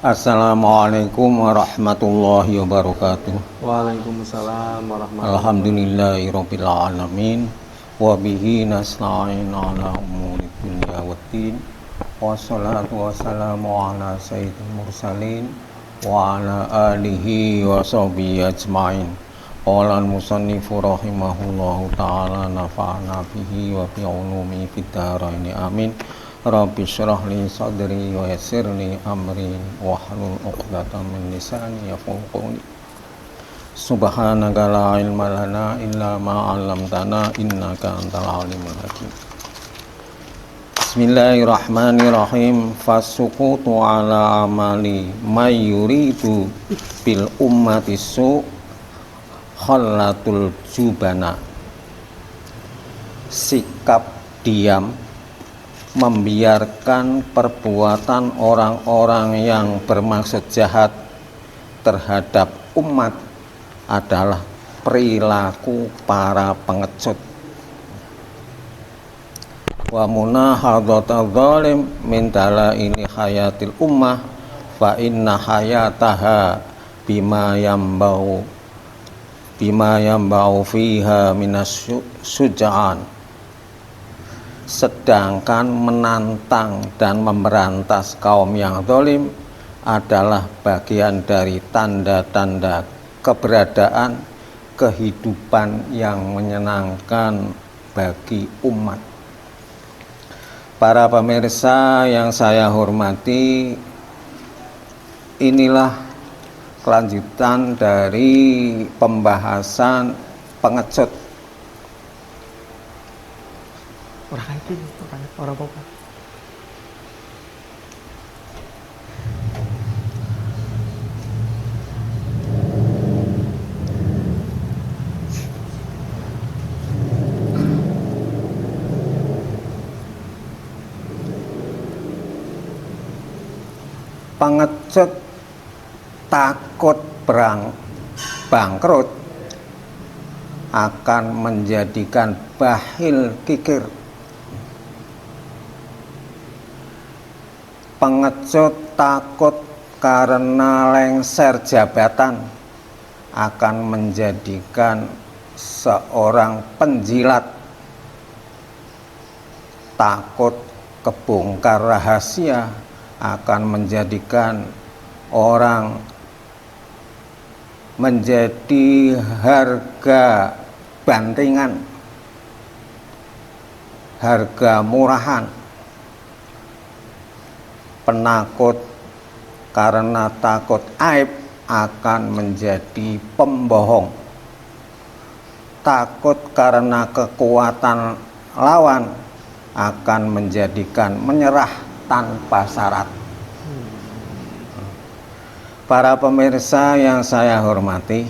Assalamualaikum warahmatullahi wabarakatuh. Waalaikumsalam warahmatullahi wabarakatuh. Alhamdulillahirabbil alamin wa bihi nasta'in ala umuri dunya waddin. Wassalatu wassalamu ala sayyidil mursalin wa ala alihi wa sahbihi ajmain. Qala al-musannifu rahimahullahu ta'ala nafa'ana bihi wa bi ulumi fid dharain amin. Rabbi syrah li sadri wa yassir li amri wahlul 'uqdatam min lisani yafqahu qawli. Subhanaka la ilma lana illa ma 'allamtana innaka antal alimul hakim. Bismillahirrahmanirrahim. Fasuqutu ala amali may yuridu bil ummati su khallatul jubana. Sikap diam membiarkan perbuatan orang-orang yang bermaksud jahat terhadap umat adalah perilaku para pengecut. Wa munahadzatul zalim min dalaili hayatil ummah fa inna hayataha bima yambau fiha minas sujaan. Sedangkan menantang dan memberantas kaum yang zalim adalah bagian dari tanda-tanda keberadaan kehidupan yang menyenangkan bagi umat. Para pemirsa yang saya hormati, inilah kelanjutan dari pembahasan pengecut. Orang apa? Pengecut takut bangkrut akan menjadikan bakhil kikir. Pengecut takut karena lengser jabatan akan menjadikan seorang penjilat. Takut kebongkar rahasia akan menjadikan orang menjadi harga bantingan, harga murahan. Penakut karena takut aib akan menjadi pembohong. Takut karena kekuatan lawan akan menjadikan menyerah tanpa syarat. Para pemirsa yang saya hormati,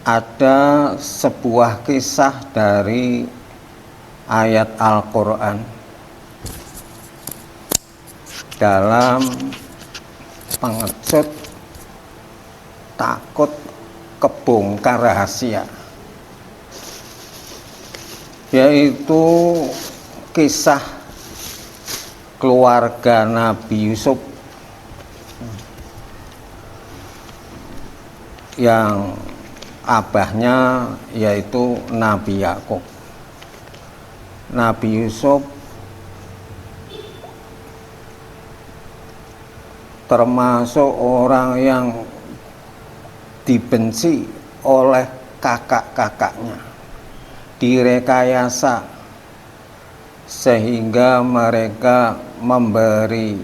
ada sebuah kisah dari ayat Al-Quran dalam pengecut takut kebongkar rahasia, yaitu kisah keluarga Nabi Yusuf yang abahnya yaitu Nabi Yakub. Nabi Yusuf termasuk orang yang dibenci oleh kakak-kakaknya, direkayasa sehingga mereka memberi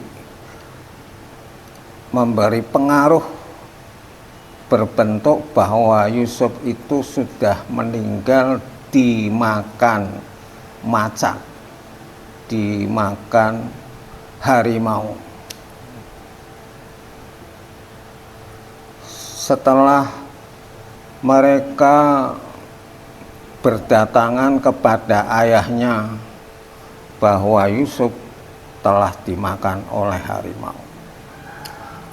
pengaruh berbentuk bahwa Yusuf itu sudah meninggal dimakan macan, dimakan harimau. Setelah mereka berdatangan kepada ayahnya bahwa Yusuf telah dimakan oleh harimau,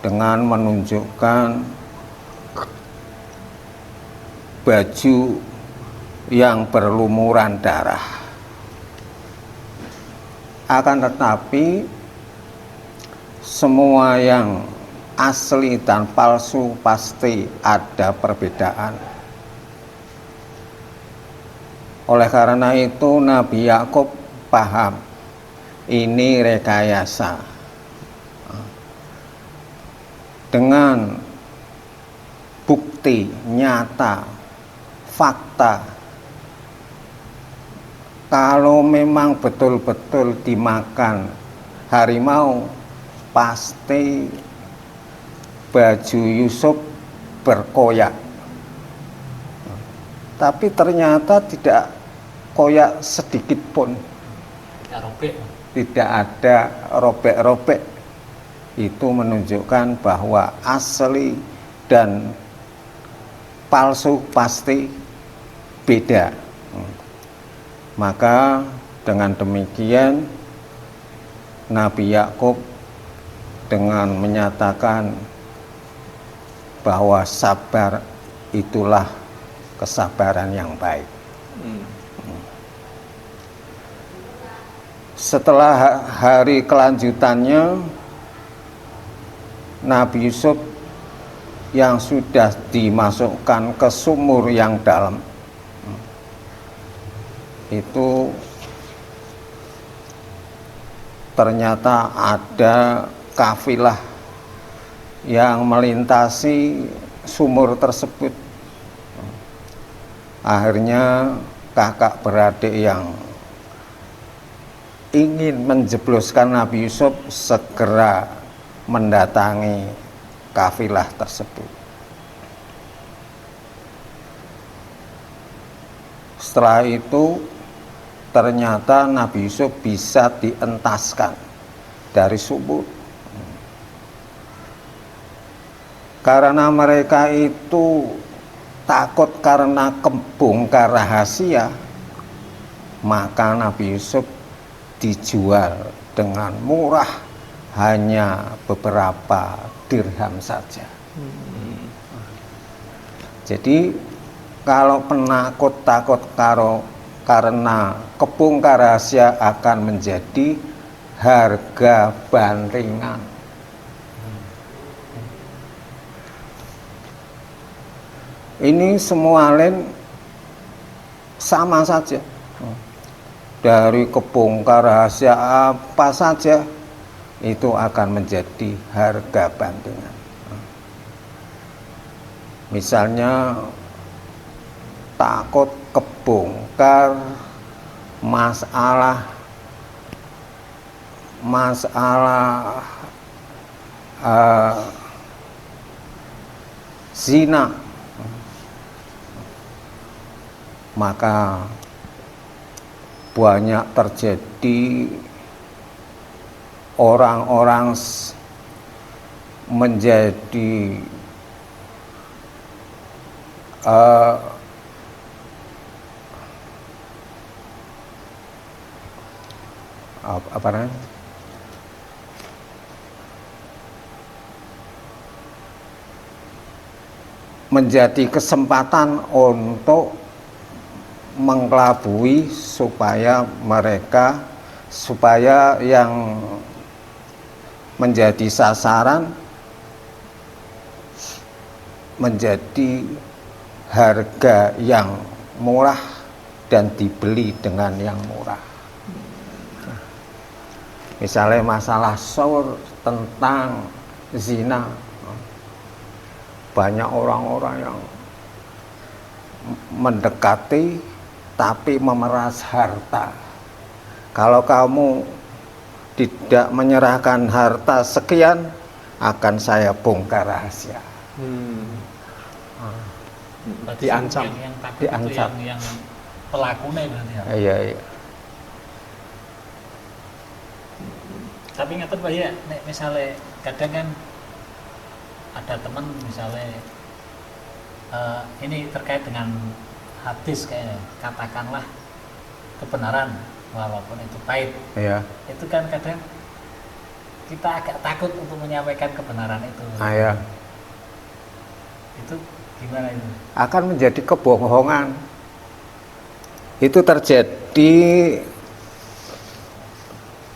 dengan menunjukkan baju yang berlumuran darah. Akan tetapi semua yang asli dan palsu pasti ada perbedaan. Oleh karena itu Nabi Yakub paham ini rekayasa. Dengan bukti nyata, fakta, kalau memang betul-betul dimakan harimau, pasti baju Yusuf berkoyak. Tapi ternyata tidak koyak sedikit pun. Tidak ada robek-robek. Itu menunjukkan bahwa asli dan palsu pasti beda. Maka dengan demikian Nabi Yakub dengan menyatakan bahwa sabar itulah kesabaran yang baik. Setelah hari kelanjutannya, Nabi Yusuf yang sudah dimasukkan ke sumur yang dalam itu ternyata ada kafilah yang melintasi sumur tersebut. Akhirnya kakak beradik yang ingin menjebloskan Nabi Yusuf segera mendatangi kafilah tersebut. Setelah itu ternyata Nabi Yusuf bisa dientaskan dari sumur. Karena mereka itu takut karena kebongkar rahasia, maka Nabi Yusuf dijual dengan murah, hanya beberapa dirham saja. Jadi kalau penakut takut karena kebongkar rahasia akan menjadi harga bantingan. Ini semua lain sama saja. Dari kebongkar rahasia apa saja itu akan menjadi harga bantingan. Misalnya takut kebongkar masalah zina, maka banyak terjadi orang-orang menjadi apa namanya? Menjadi kesempatan untuk mengelabui supaya yang menjadi sasaran menjadi harga yang murah dan dibeli dengan yang murah. Misalnya masalah syur tentang zina, banyak orang-orang yang mendekati tapi memeras harta. Kalau kamu tidak menyerahkan harta sekian, akan saya bongkar rahasia. Diancam. Yang diancam. Yang pelakunya berarti ya. Iya. Tapi ngatur Pak ya, misalnya kadang kan ada teman misalnya ini terkait dengan hadis kayaknya, katakanlah kebenaran walaupun itu pahit. Iya. Itu kan kadang kita agak takut untuk menyampaikan kebenaran itu. Iya. Itu gimana itu? Akan menjadi kebohongan. Itu terjadi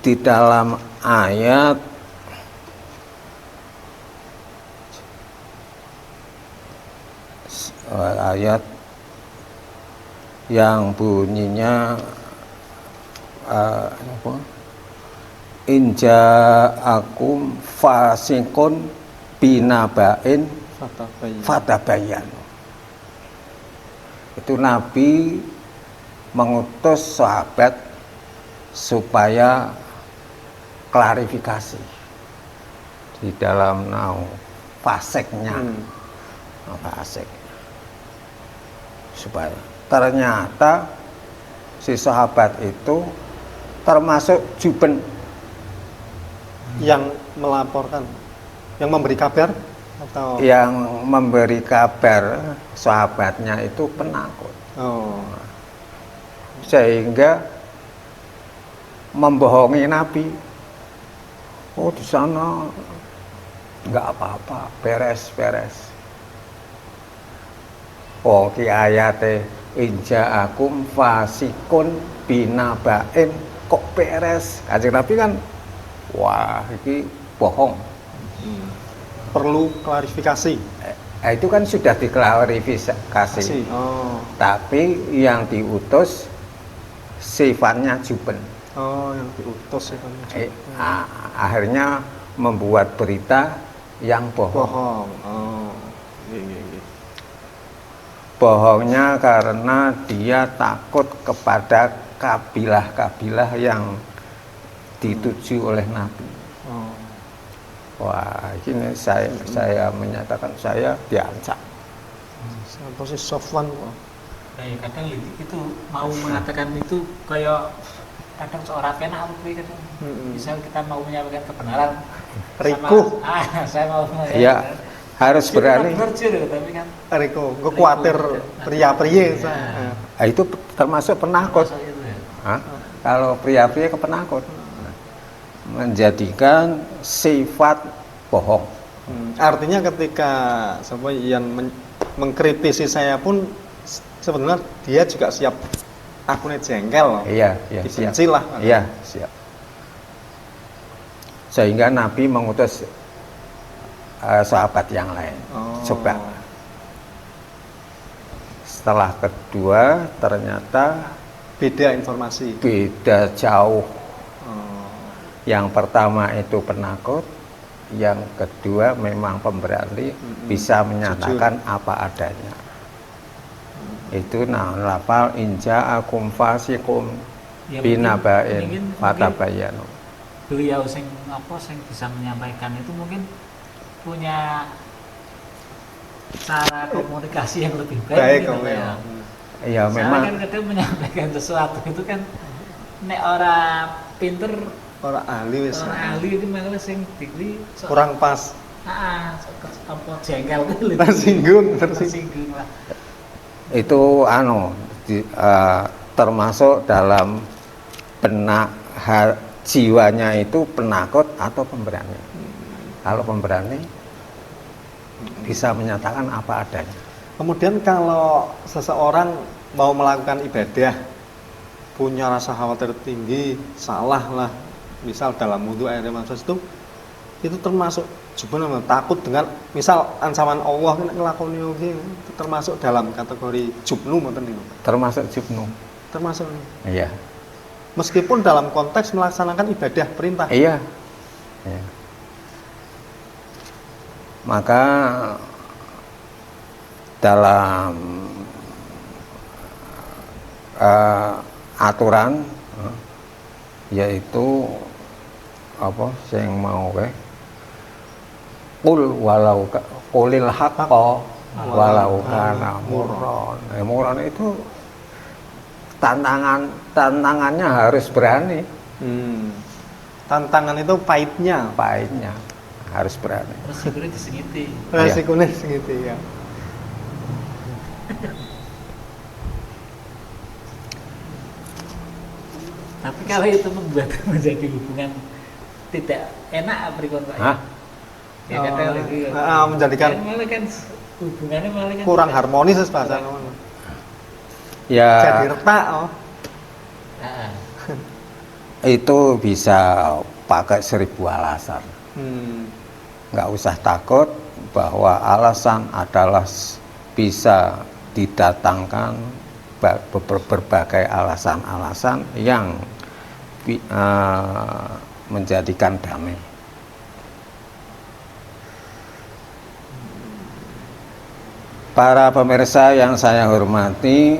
di dalam ayat ayat yang bunyinya apa? Inja akum fasikun binabain fatabayan. Itu Nabi mengutus sahabat supaya klarifikasi di dalam faseknya, fasek, supaya ternyata si sahabat itu termasuk juben yang melaporkan, yang memberi kabar atau yang memberi kabar sahabatnya itu penakut, sehingga membohongi Nabi. Oh, di sana nggak apa-apa, beres. Oh, ki ayate inja akum fasikun binabain kok beres. Kanjeng Nabi kan, wah, ini bohong. Perlu klarifikasi. Itu kan sudah diklarifikasi. Tapi yang diutus sifatnya juben. Yang diutus sifatnya juben. Akhirnya membuat berita yang bohong. Bohongnya karena dia takut kepada kabilah-kabilah yang dituju oleh Nabi. Wah, ini saya menyatakan saya diancam. Posisi Sofwan kok. Kayak kadang itu mau mengatakan itu kayak kadang seorang pena gitu. Misal kita mau menyampaikan kebenaran, Riko. Saya mau ya harus berani. Tapi kan Riko, gue khawatir pria-pria. Itu termasuk penakut. Kalau pria-pria kepenakut, menjadikan sifat bohong. Artinya ketika yang mengkritisi saya pun sebenarnya dia juga siap akunnya jengkel. Iya, dibenci lah. Iya, siap. Sehingga Nabi mengutus sahabat yang lain. Coba. Setelah kedua ternyata beda informasi. Beda jauh. Yang pertama itu penakut, yang kedua memang pemberani, bisa menyatakan apa adanya. Itu lafal inja akum fasikum binabain fatabayanu. Beliau sing bisa menyampaikan itu mungkin punya cara komunikasi yang lebih baik gitu ya. Iya, memang kan kadang menyampaikan sesuatu itu kan nek orang pinter, orang ahli itu malah sing dikli kurang pas. Apa jengkel tersinggung lah. Itu termasuk dalam jiwanya itu penakut atau pemberani. Kalau pemberani bisa menyatakan apa adanya. Kemudian kalau seseorang mau melakukan ibadah, punya rasa khawatir tinggi, salah lah, misal dalam wudhu air mansos itu termasuk juga takut dengan misal ancaman Allah ngelakoni itu termasuk dalam kategori jubnu mboten niku. Termasuk jubnu. Termasuk. Iya. Meskipun dalam konteks melaksanakan ibadah perintah. Iya. Maka dalam aturan yaitu apa yang mau qulil haqqa walau kana murran. Murran itu tantangannya harus berani. Tantangan itu pahitnya harus berani. Resikonya disengiti. Resikonya disengiti ya. Tapi kalau itu membuat menjadi hubungan tidak enak pripun Pak? Ya kadang menjadikan malah kan hubungannya malah kan kurang harmonis bahasa ya. Jadi retak. Itu bisa pakai 1000 alasan. Nggak usah takut bahwa alasan adalah bisa didatangkan berbagai alasan-alasan yang menjadikan damai. Para pemirsa yang saya hormati,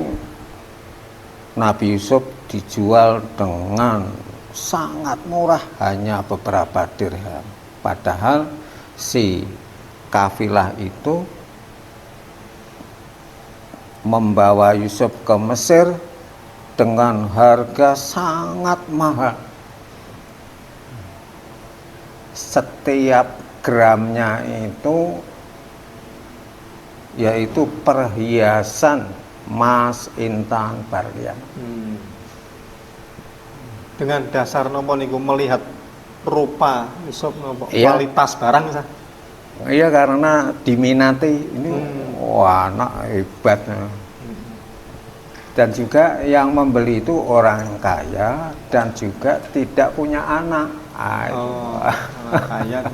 Nabi Yusuf dijual dengan sangat murah, hanya beberapa dirham. Padahal si kafilah itu membawa Yusuf ke Mesir dengan harga sangat mahal. Setiap gramnya itu yaitu perhiasan emas, intan, berlian. Dengan dasar nopo niku melihat rupa Yusuf nopo Iya. kualitas barang sah. Iya, karena diminati ini, wah, anak hebat. Dan juga yang membeli itu orang kaya dan juga tidak punya anak. Orang kaya.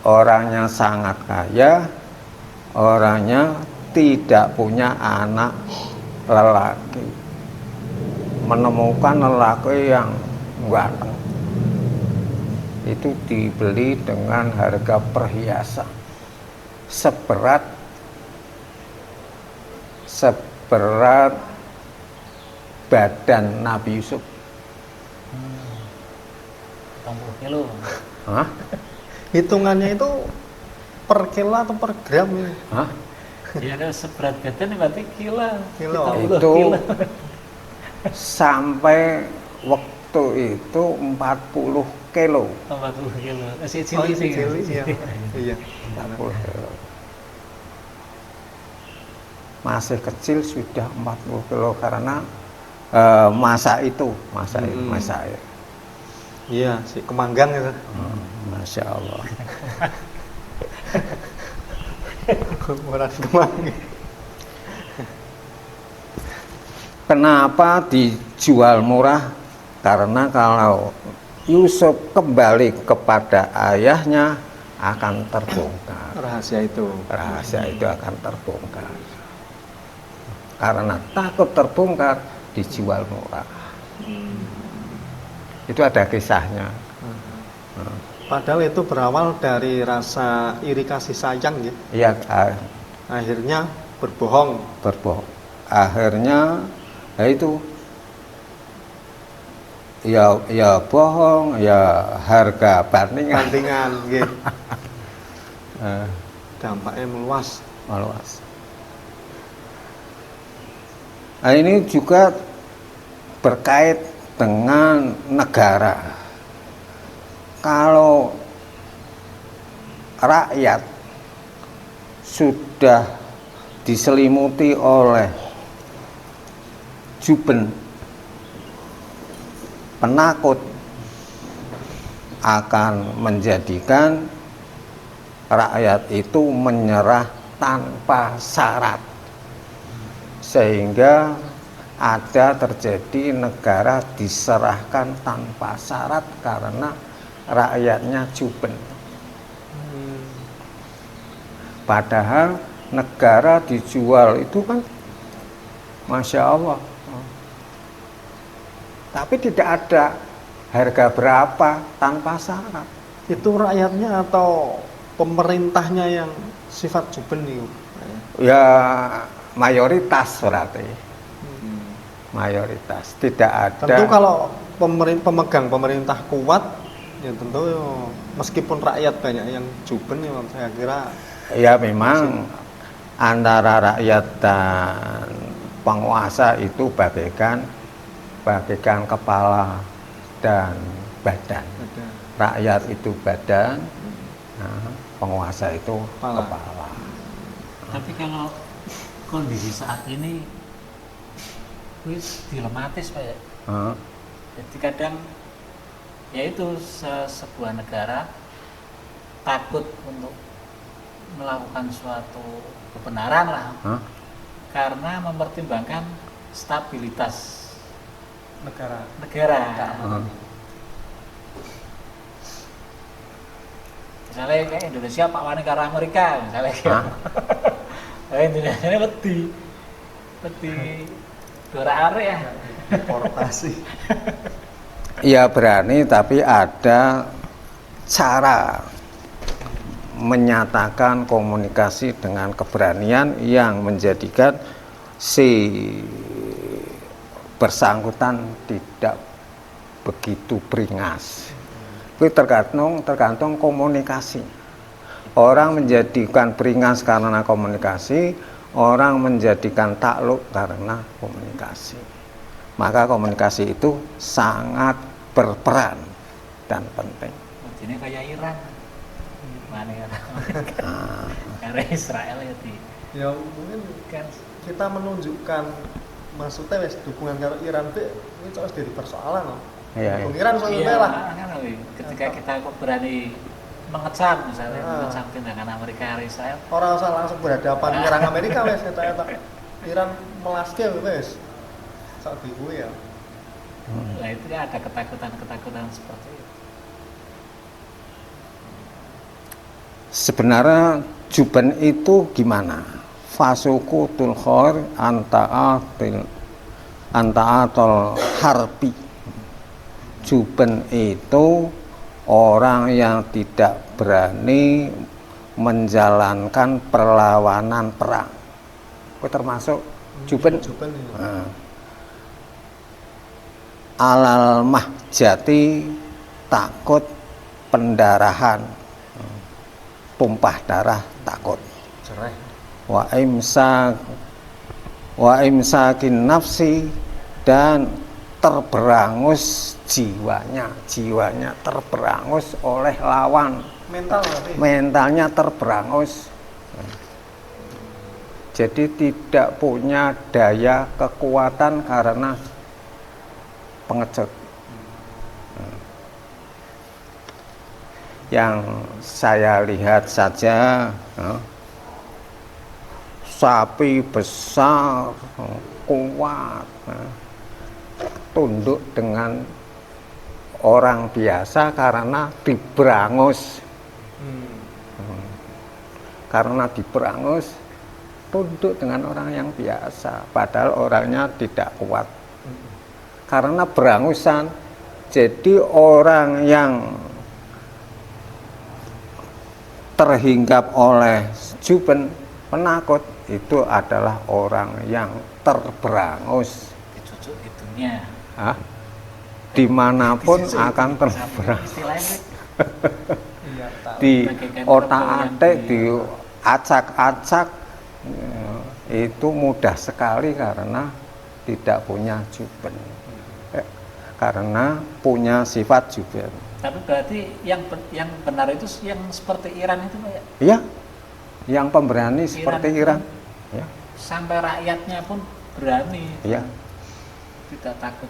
Orangnya sangat kaya, orangnya tidak punya anak lelaki. Menemukan lelaki yang ganteng, itu dibeli dengan harga perhiasan seberat badan Nabi Yusuf. 80 kilo. Hah? Hitungannya itu per kilo atau per gram ini? Hah? Ya ada seberat badan berarti kilo. Kilo. 30 Itu kilo. sampai waktu itu 40 kilo. 40 kilo. Masih Oh, cilik ini sih. cilik, iya. Iya. 40 kilo. Masih kecil sudah 40 kilo karena masa itu. Iya, si kemanggang itu. Masya Allah. Ukuran kemanggang. Kenapa dijual murah? Karena kalau Yusuf kembali kepada ayahnya akan terbongkar. Rahasia itu. Rahasia itu akan terbongkar. Karena takut terbongkar, dijual murah. Itu ada kisahnya. Padahal itu berawal dari rasa iri kasih sayang gitu. Iya, Akhirnya berbohong. berbohong. Akhirnya ya itu, ya bohong, ya harga bandingan. Bandingan gitu. Dampaknya meluas. Meluas. Nah, ini juga berkait dengan negara. Kalau rakyat sudah diselimuti oleh juben penakut, akan menjadikan rakyat itu menyerah tanpa syarat, sehingga ada terjadi negara diserahkan tanpa syarat karena rakyatnya juben. Padahal negara dijual itu kan Masya Allah, tapi tidak ada harga berapa tanpa syarat. Itu rakyatnya atau pemerintahnya yang sifat juben nih? Ya mayoritas berarti. Mayoritas, tidak ada. Tentu kalau pemegang pemerintah kuat, ya tentu meskipun rakyat banyak yang juben ya saya kira. Ya memang antara rakyat dan penguasa itu bagaikan kepala dan badan. Rakyat itu badan, nah, penguasa itu kepala. Tapi kalau kondisi saat ini wis dilematis Pak ya. Jadi kadang yaitu sebuah negara takut untuk melakukan suatu kebenaran lah, karena mempertimbangkan stabilitas negara. Misalnya kayak Indonesia Pak Wani karo Amerika misalnya gitu. Indonesia ini peti dora arek ya. Deportasi. Ya berani, tapi ada cara menyatakan komunikasi dengan keberanian yang menjadikan si bersangkutan tidak begitu beringas. Itu tergantung komunikasi. Orang menjadikan beringas karena komunikasi, orang menjadikan takluk karena komunikasi. Maka komunikasi itu sangat berperan dan penting. Ini kayak Iran. Mana ya? Karena Israel ya di. Ya mungkin kan kita menunjukkan maksudnya wes dukungan karo Iran ini terus jadi persoalan loh. Iya. Iran soalnya lah. Ketika kita kok berani mengecam misalnya mengecam tindakan Amerika dan Israel. Orang usah langsung berhadapan menyerang Amerika wes eta Iran melaske wes. Saat itu ya. Nah itu ya ada ketakutan seperti itu. Sebenarnya Juban itu gimana? Fasukutul khair anta'atul harbi. Juban itu orang yang tidak berani menjalankan perlawanan perang. Itu termasuk Juban. Nah. Alal mahjati, takut pendarahan, tumpah darah takut. Cerai. Wa imsakin nafsi, dan terberangus jiwanya terberangus oleh lawan. Mentalnya terberangus. Jadi tidak punya daya kekuatan karena pengecut. Yang saya lihat saja, sapi besar, kuat, tunduk dengan orang biasa karena diberangus. Karena diberangus, tunduk dengan orang yang biasa, padahal orangnya tidak kuat. Karena berangusan, jadi orang yang terhinggap oleh Juban, penakut, itu adalah orang yang terberangus. Dicucuk hidungnya. Dimanapun akan terberangus. Di otak-atik, di acak-acak, itu mudah sekali karena tidak punya Juban. Karena punya sifat Juban. Tapi berarti yang benar itu yang seperti Iran itu Pak ya? Iya, yang pemberani seperti Iran. Ya. Sampai rakyatnya pun berani. Iya. Tidak takut.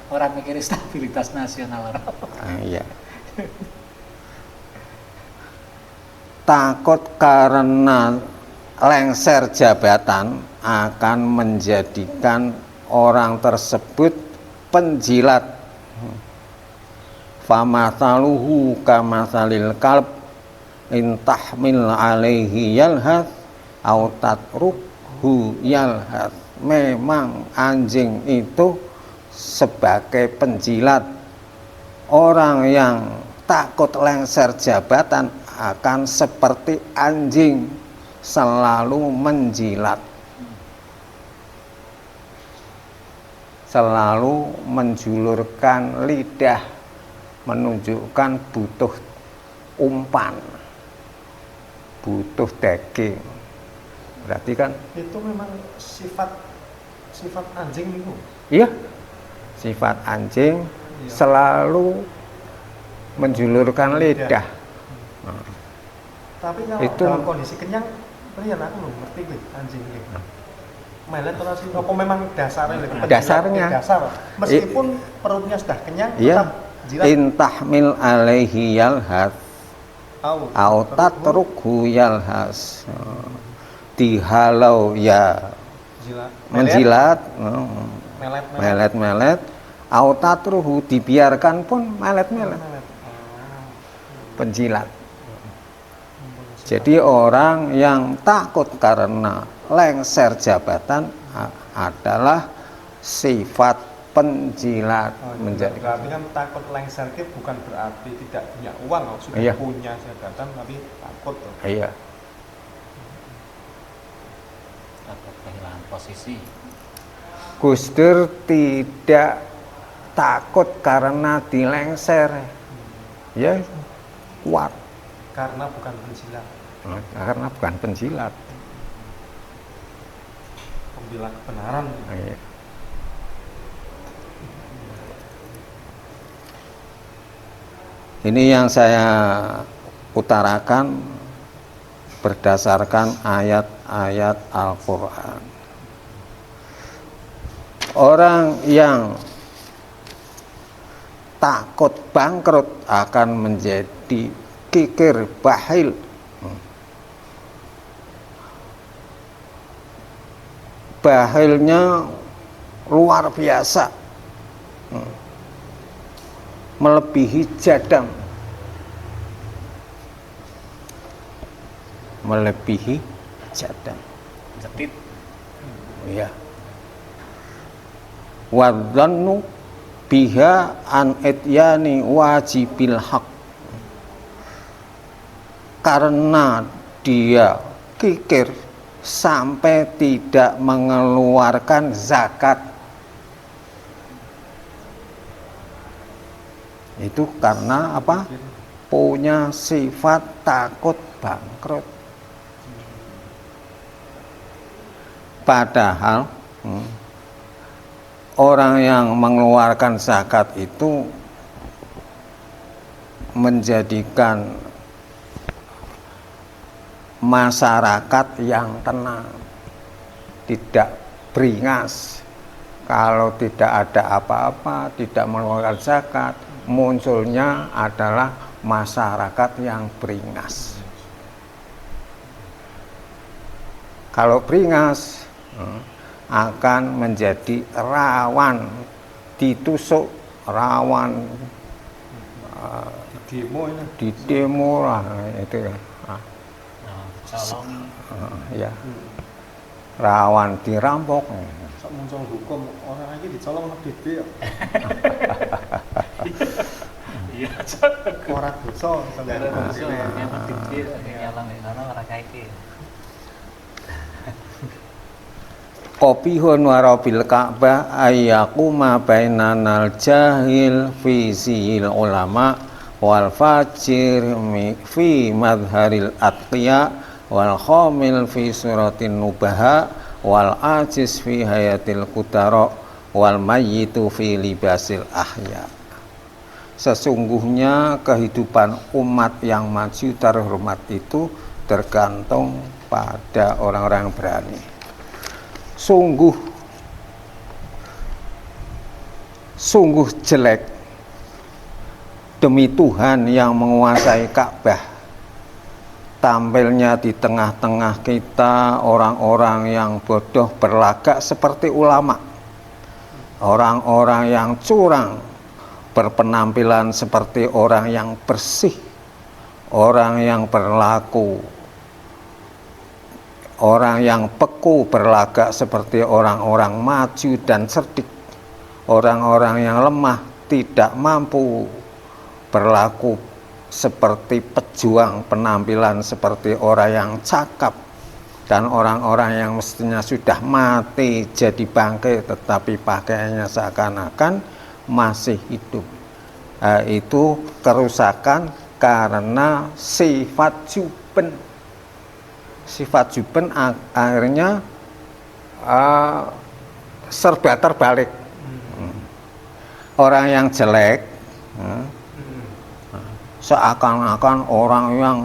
Orang mikir stabilitas nasional. Iya. Takut karena lengser jabatan akan menjadikan orang tersebut penjilat. Famataluhu kamasalil kalb intahmil alaihi yalhath au tatrukhu yalhath. Memang anjing itu sebagai penjilat. Orang yang takut lengser jabatan akan seperti anjing, selalu menjilat, selalu menjulurkan lidah, menunjukkan butuh umpan, butuh daging. Berarti kan itu memang sifat anjing itu. Iya, sifat anjing selalu menjulurkan lidah. Tapi kalau itu dalam kondisi kenyang, rian aku belum ngerti gue anjing ini. Melet atau sih? Apa memang dasarnya? Dasar. Meskipun perutnya sudah kenyang, tetap jilat. Intahmil alaihi yalhath au tatrukhu yalhas. Dihalau ya menjilat, melet, au tatruhu dibiarkan pun melet. Penjilat. Jadi orang yang takut karena lengser jabatan adalah sifat penjilat. Menjadi berarti kan takut lengser itu bukan berarti tidak punya uang, sudah iya. punya jabatan tapi takut tuh. Iya. Takut kehilangan posisi. Gus Dur tidak takut karena dilengser. Ya, kuat. Karena bukan penjilat. Karena bukan penjilat. Pembela kebenaran. Iya. Ini yang saya utarakan berdasarkan ayat-ayat Al-Quran. Orang yang takut bangkrut akan menjadi kikir bahil. Bahilnya luar biasa, melebihi jadam, melebihi jadam. Jetit. Ya. Wadzannu biha an ityani wajibil haq, karena dia kikir sampai tidak mengeluarkan zakat. Itu karena apa? Punya sifat takut bangkrut. Padahal orang yang mengeluarkan zakat itu menjadikan masyarakat yang tenang, tidak beringas. Kalau tidak ada apa-apa, tidak mengeluarkan zakat, munculnya adalah masyarakat yang beringas. Kalau beringas akan menjadi rawan ditusuk, rawan di demo lah itu ya. Ya, rawan dirampok. Sok muncul hukum orang lagi dicolong sama DP ya. Iya. Orang dosa sampai Qopihun warabil Ka'bah ayyakuma bainanal jahil fi zihil ulama wal fajir fi madharil atqiya wal khamil fi suratin nubaha wal ajiz fi hayatil kutara wal mayyitu fi libasil ahya. Sesungguhnya kehidupan umat yang maju terhormat itu tergantung pada orang-orang yang berani. Sungguh jelek demi Tuhan yang menguasai Ka'bah, tampilnya di tengah-tengah kita orang-orang yang bodoh berlagak seperti ulama, orang-orang yang curang berpenampilan seperti orang yang bersih, orang yang berlaku, orang yang beku berlagak seperti orang-orang maju dan cerdik, orang-orang yang lemah tidak mampu berlaku seperti pejuang, penampilan seperti orang yang cakap, dan orang-orang yang mestinya sudah mati jadi bangkai tetapi pakaiannya seakan-akan masih hidup. Itu kerusakan karena sifat juben. Sifat juben akhirnya serba terbalik. Orang yang jelek seakan-akan orang yang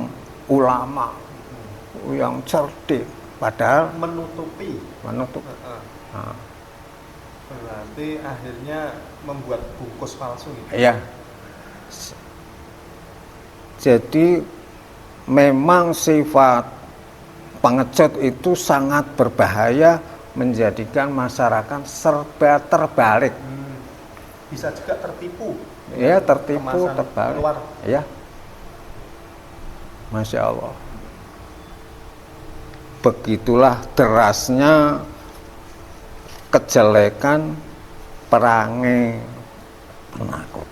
ulama, yang cerdik, padahal menutupi. Berarti akhirnya membuat bungkus palsu gitu. Iya. Jadi memang sifat pengecut itu sangat berbahaya, menjadikan masyarakat serba terbalik. Bisa juga tertipu. Ya, tertipu, Kemasan terbalik. keluar. Ya. Masya Allah. begitulah derasnya kejelekan perangai penakut.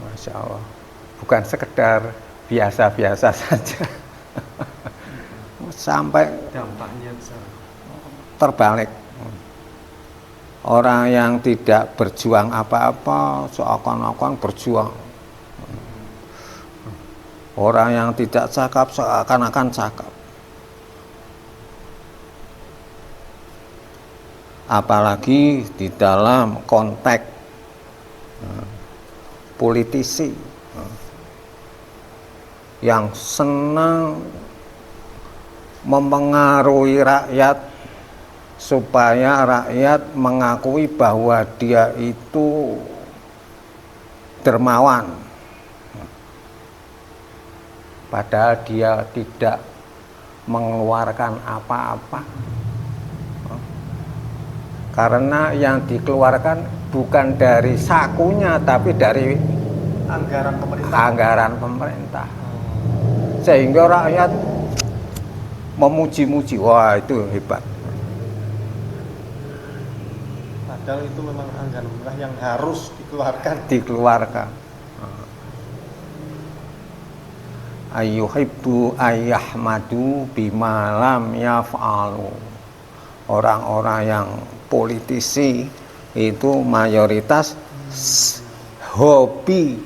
Masya Allah, bukan sekedar biasa-biasa saja. Sampai dampaknya terbalik. Orang yang tidak berjuang apa-apa seakan-akan berjuang. Orang yang tidak cakap seakan-akan cakap. Apalagi di dalam konteks politisi yang senang mempengaruhi rakyat supaya rakyat mengakui bahwa dia itu dermawan, padahal dia tidak mengeluarkan apa-apa, karena yang dikeluarkan bukan dari sakunya tapi dari anggaran pemerintah. Sehingga rakyat memuji-muji, wah itu hebat. Padahal itu memang anggaran pemerintah yang harus dikeluarkan. Ayyuhibbu ayyahmadu bima lam yaf'alu. Orang-orang yang politisi itu mayoritas hobi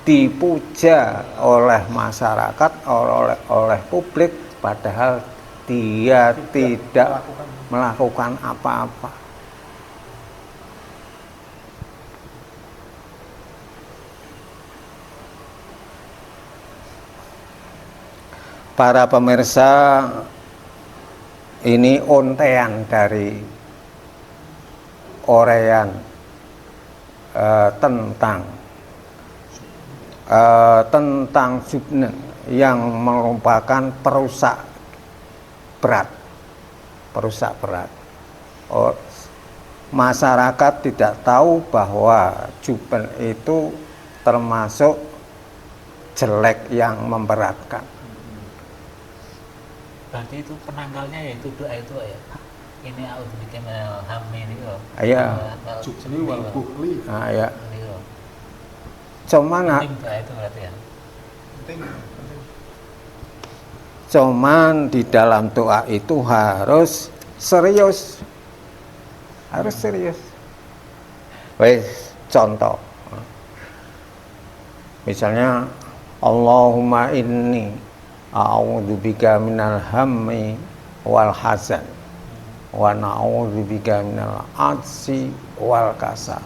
dipuja oleh masyarakat, oleh publik, padahal dia tidak melakukan apa-apa. Para pemirsa, ini ontean dari orean tentang Jubne yang merupakan perusak berat. Masyarakat tidak tahu bahwa Jubne itu termasuk jelek yang memberatkan. Berarti itu penanggalnya yaitu doa itu ya. Ini a'udzubika minal hammi ini loh. Iya. Jubni wal bukhli. Nah, ya. Cuman doa itu berarti ya. Cuman di dalam doa itu harus serius. Wes contoh. Misalnya Allahumma inni a'udzubika minal hammi wal hazan wa na'udzubika minal ajzi wal kasal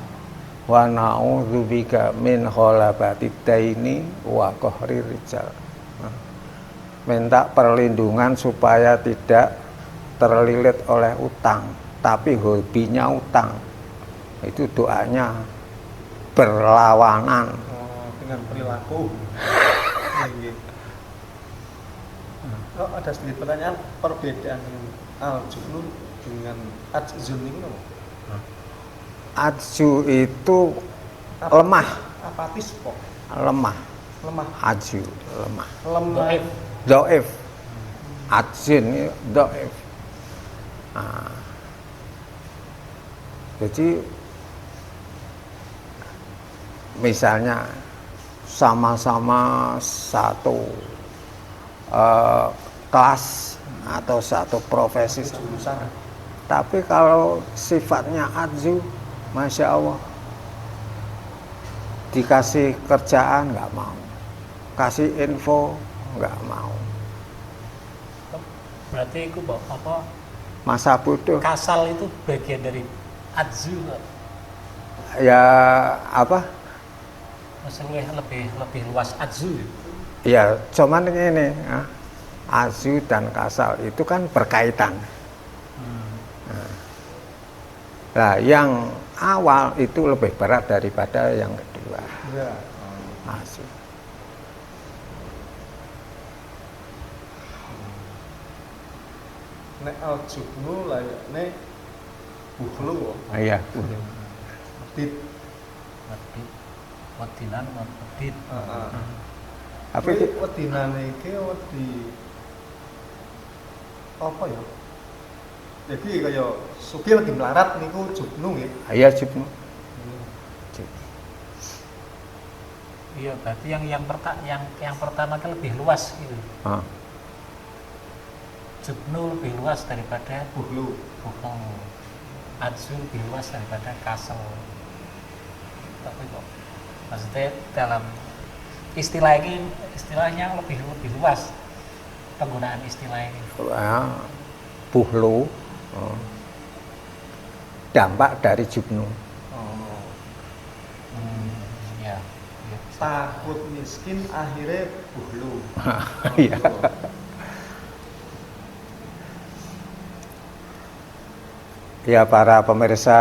wa na'udzubika min ghalabatid daini wa qahrir rijal. Minta perlindungan supaya tidak terlilit oleh utang, tapi hobinya utang. Itu doanya berlawanan dengan perilaku. Oh, ada sedikit pertanyaan, perbedaan al-jubnu dengan ajzun ini apa? Ajzu itu lemah, apatis kok. lemah. Ajzu lemah. Dhaif. Ajzun ini dhaif. Nah, jadi misalnya sama-sama satu kelas atau satu profesi, tapi kalau sifatnya ajzu, masya Allah, dikasih kerjaan nggak mau, kasih info nggak mau. Berarti itu apa? Masa bodoh. Kasal itu bagian dari ajzu. Ya apa? Maksudnya lebih luas ajzu. Ya, cuman ini, ajzu dan kasal itu kan berkaitan. Nah, yang awal itu lebih berat daripada yang kedua. Ya. Ajzu. Nek al-jubnu layakne bukhlu. Iya. Dit. Wadinan wadid. Apa itu? Wedinane iki wedi apa ya? Jadi kaya sugih lagi melarat niku jubnu nggih. Iya jubnu. Iya, berarti yang pertama kan lebih luas gitu. Ah. Jubnu lebih luas daripada Buhlu. Buhlu. Adzu lebih luas daripada Kasel. Tapi kok maksudnya dalam istilahnya lebih luas penggunaan istilah ini. Buhlu dampak dari jubnu. Oh. Ya. Takut miskin akhirnya buhlu. Iya. Ya para pemirsa,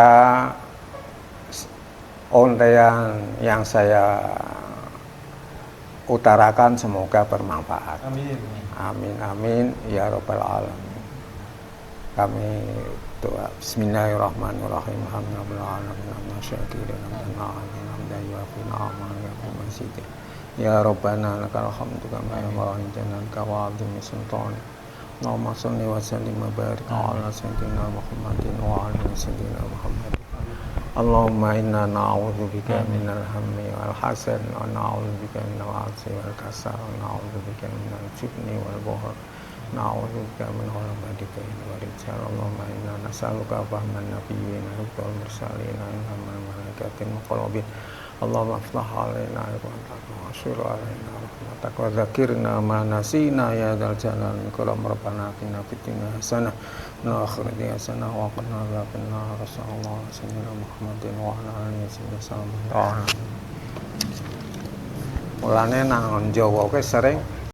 ontean yang saya utarakan semoga bermanfaat. Amin. Amin amin ya rabbal alamin. Kami doa Bismillahirrahmanirrahim. Ya Rabbana lakal hamdu kama yanbaghi kawadimi sultani. Allahumma shalli wa sallim wa barik ala sayyidina Muhammadin wa ala sayyidina Muhammad. Allahumma inna na'udzubika minal hammi wal hasan wa na'udzubika minal 'ajzi wal kasal wa na'udzubika minal jubni wal bukhli. Na'udzubika min ghalabati wal rijal. Allahumma inna nas'aluka fahman nabiyyin wal mursalin wa malaikatil muqarrabin. Allahumma aftah alaina rahmataka wa syur alaina rahmataka wa dzakirna ma nasina ya dzal jalal ikram rabbana atina fid dunya hasanah wa akhirati hasanah wa qina adzabannar. Sallallahu alaihi wasallam Muhammadin wa ala alihi wasallam. Mulane nang Jawa kuwi sering